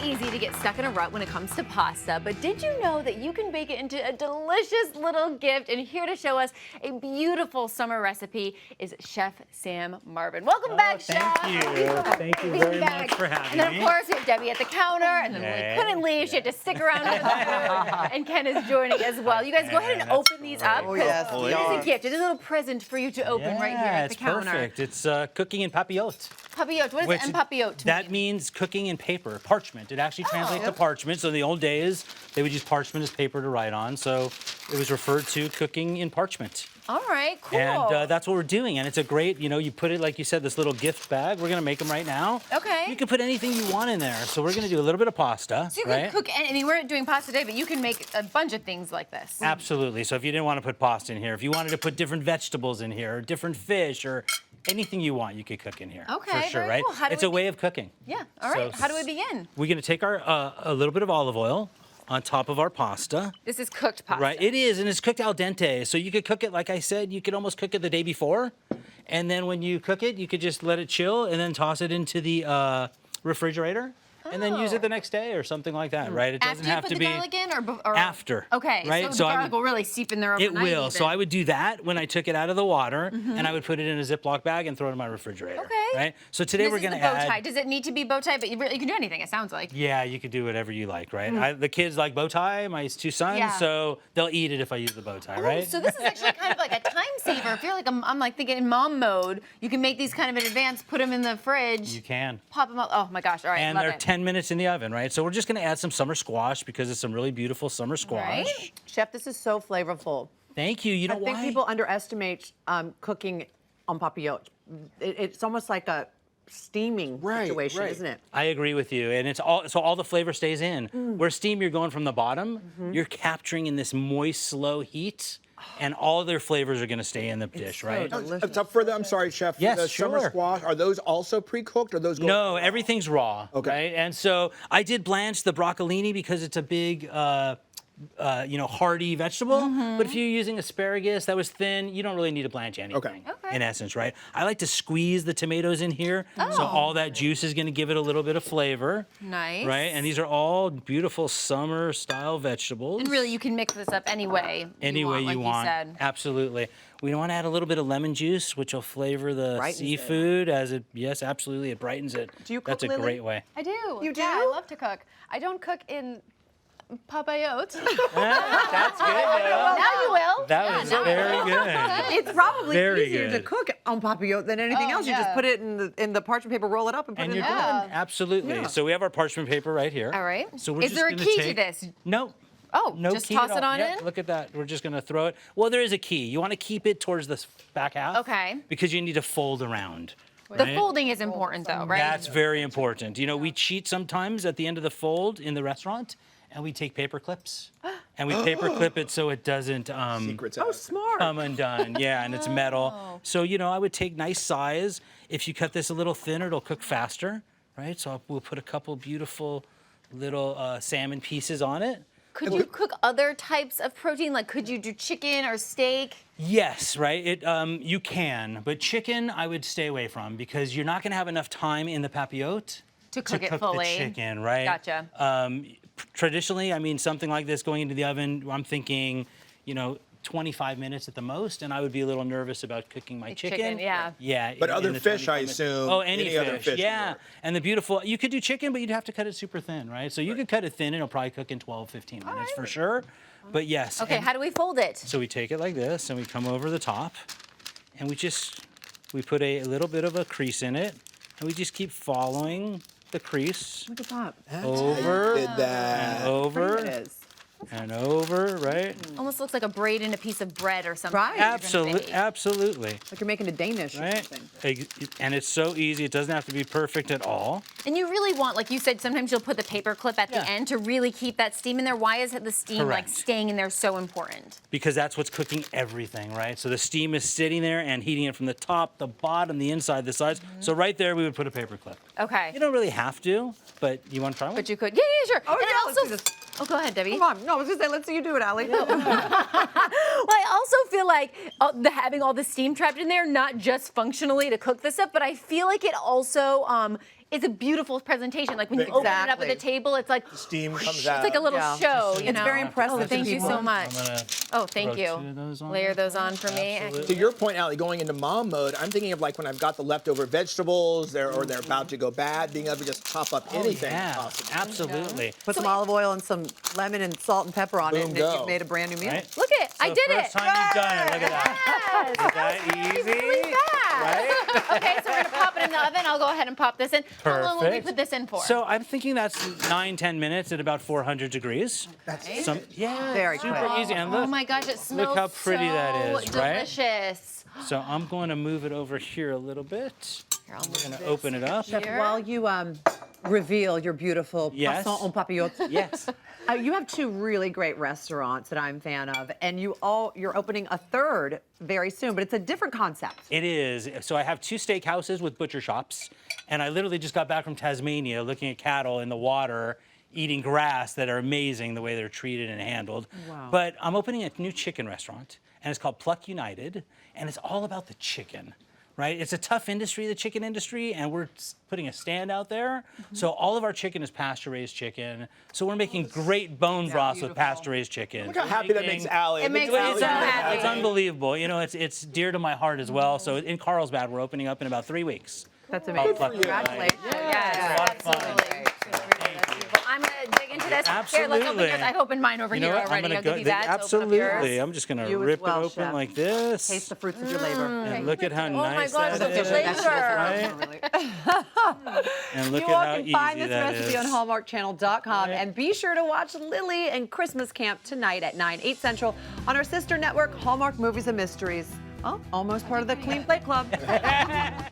easy to get stuck in a rut when it comes to pasta, but did you know that you can bake it into a delicious little gift? And here to show us a beautiful summer recipe is Chef Sam Marvin. Welcome back, Chef. Thank you. Thank you very much for having me. And then, of course, we have Debbie at the counter, and then we couldn't leave. She had to stick around for the food. And Ken is joining as well. You guys go ahead and open these up. Oh, yes, it is a gift. It's a little present for you to open right here at the counter. Perfect. It's cooking in papillote. Papillote. What does papillote mean? That means cooking in paper, parchment. It actually translates to parchment. So in the old days, they would use parchment as paper to write on. So it was referred to cooking in parchment. All right, cool. And that's what we're doing. And it's a great, you put it, like you said, this little gift bag. We're going to make them right now. Okay. You can put anything you want in there. So we're going to do a little bit of pasta. So you can cook, I mean, we're doing pasta today, but you can make a bunch of things like this. Absolutely. So if you didn't want to put pasta in here, if you wanted to put different vegetables in here, or different fish, or anything you want, you could cook in here. Okay, for sure, very right? cool. How do it's a way of cooking. Yeah. All right. How do we begin? We're going to take our a little bit of olive oil on top of our pasta. This is cooked pasta. Right, it is, and it's cooked al dente. So you could cook it, like I said, you could almost cook it the day before. And then when you cook it, you could just let it chill and then toss it into the refrigerator. And then use it the next day or something like that, right? It doesn't have to be after you put the garlic in, or after. Okay, right? So the garlic will really seep in there overnight. It will. Even. So I would do that when I took it out of the water, and I would put it in a Ziploc bag and throw it in my refrigerator. Okay. Right. So today we're going to add. Bow tie. Does it need to be bow tie? But you can do anything. It sounds like. Yeah, you could do whatever you like, right? The kids like bow tie. My two sons, so they'll eat it if I use the bow tie, right? So this is actually kind of like a time saver. If you're like I'm like thinking in mom mode, you can make these kind of in advance, put them in the fridge. You can. Pop them out. Oh my gosh! All right. And love they're it. 10 minutes in the oven, right? So we're just going to add some summer squash because it's some really beautiful summer squash. Right? Chef, this is so flavorful. Thank you. You know I think why? people underestimate cooking on papillote. It's almost like a steaming situation, isn't it? I agree with you, and it's all the flavor stays in. Where steam, you're going from the bottom, you're capturing in this moist, slow heat, and all their flavors are going to stay in the dish, right? I'm sorry, Chef. Yes, the summer sure. squash, are those also pre-cooked, or those? No, everything's raw. Okay. Right? And so I did blanch the broccolini because it's a big, hearty vegetable. But if you're using asparagus that was thin, you don't really need to blanch anything. Okay. In essence, right? I like to squeeze the tomatoes in here, so all that juice is going to give it a little bit of flavor. Nice. Right? And these are all beautiful summer-style vegetables. And really, you can mix this up any way Any way you want. You said. Absolutely. We want to add a little bit of lemon juice, which will flavor the Brightens seafood as it. Yes, absolutely, it brightens it. Do you That's cook, a Lily? great way. I do. You do? Yeah, I love to cook. I don't cook in papillote. That's good. Now you will. That was very good. It's probably Very easier to good. cook on papillote than anything else. You just yeah. put it in the parchment paper, roll it up, and put And it you're in the done. oven. Absolutely. Yeah. So we have our parchment paper right here. All right. So we're Is just there a gonna key to take- this? No. Oh, No just key toss at it all. on Yep, in? Look at that. We're just going to throw it. Well, there is a key. You want to keep it towards the back half. Okay. Because you need to fold around. The right? folding is important, though, right? That's very important. We cheat sometimes at the end of the fold in the restaurant, and we take paper clips, and we paper clip it so it doesn't Secrets Oh, out. smart. come undone. Yeah, and it's metal. So, I would take nice size. If you cut this a little thinner, it'll cook faster, right? So we'll put a couple beautiful little salmon pieces on it. Could you cook other types of protein? Like, could you do chicken or steak? Yes, right. You can, but chicken I would stay away from because you're not going to have enough time in the papillote To cook it the fully. chicken, right? Gotcha. Traditionally, I mean, something like this going into the oven, I'm thinking, 25 minutes at the most, and I would be a little nervous about cooking my chicken. Yeah. Yeah. But in other the fish, 25 I minutes. assume, Oh, any other fish. fish would Yeah. work. And you could do chicken, but you'd have to cut it super thin, right? So you could cut it thin, and it'll probably cook in 12, 15 minutes for sure. But yes. Okay, and- how do we fold it? so we take it like this, and we come over the top, and we put a little bit of a crease in it, and we just keep following the crease Look at that. over Did that. and over It is. and over, right? Almost looks like a braid in a piece of bread or something. Right. you're gonna Absolutely, bake. absolutely. Like you're making a Danish or Right? something. And it's so easy. It doesn't have to be perfect at all. And you really want, like you said, sometimes you'll put the paper clip at the Yeah. end to really keep that steam in there. Why is the steam Correct. staying in there so important? Because that's what's cooking everything, right? So the steam is sitting there and heating it from the top, the bottom, the inside, the sides. So right there, we would put a paper clip. Okay. You don't really have to, but you want to try one? But you could. Yeah, sure. Oh, and yeah, it let's also, do this. oh, go ahead, Debbie. Come on. No, I was just saying, let's see you do it, Allie. Well, I also feel like having all the steam trapped in there, not just functionally to cook this up, but I feel like it also it's a beautiful presentation. Like when you open it up at the Exactly. table, it's like Steam comes it's out. like a little Yeah. show. You It's know? very impressive Oh, to thank you people. so much. I'm gonna Oh, thank throw you. 2 of those on Layer there. those on for me. Absolutely. To your point, Allie, going into mom mode, I'm thinking of like when I've got the leftover vegetables or they're about to go bad, being able to just chop up anything Yeah, possible. absolutely. Put some olive oil and some lemon and salt and pepper on it, Boom, and go. then you've made a brand new meal. Right? Look it, I So did first it. time you've done it. Look at that. Yes. Is that easy? Really fast. Okay, so we're gonna pop it in the oven. I'll go ahead and pop this in. How long will we Perfect. put this in for? So I'm thinking that's 9-10 minutes at about 400 degrees. Yeah, Very super quick. easy. And Oh look, my gosh, it smells how pretty so that is, right? delicious. so I'm going to move it over here a little bit. Here, I'll move I'm going to this open it up. Chef, here. while you reveal your beautiful Yes. poisson en papillotes, Yes. you have 2 really great restaurants that I'm a fan of, and you're opening a 3rd very soon, but it's a different concept. It is. So I have 2 steakhouses with butcher shops, and I literally just got back from Tasmania looking at cattle in the water eating grass that are amazing the way they're treated and handled. Wow. But I'm opening a new chicken restaurant, and it's called Pluck United, and it's all about the chicken. Right? It's a tough industry, the chicken industry, and we're putting a stand out there. So all of our chicken is pasture-raised chicken. So we're making great bone broths with pasture-raised chicken. Look how happy that makes Allie. It makes Allie me It's, so very happy. it's unbelievable. You know, it's dear to my heart as well. So in Carlsbad, we're opening up in about 3 weeks. That's amazing. Pluck United. Congratulations. Yes, lot of fun. absolutely. That's beautiful. I'm gonna dig into this. Here, let's open Absolutely. yours. I've opened mine over You know here what? I'm already. gonna I'll give go. you that. So open up Absolutely. yours. I'm just gonna You as rip well, it open Chef. like this. Taste the fruits of your labor. And look at how Oh my nice gosh, that the is. flavor. Right? And look You all at how can easy find this that recipe is. on HallmarkChannel.com. Right. And be sure to watch Lily and Christmas Camp tonight at 9/8 Central on our sister network, Hallmark Movies and Mysteries. Oh, almost part of the Clean Plate Club.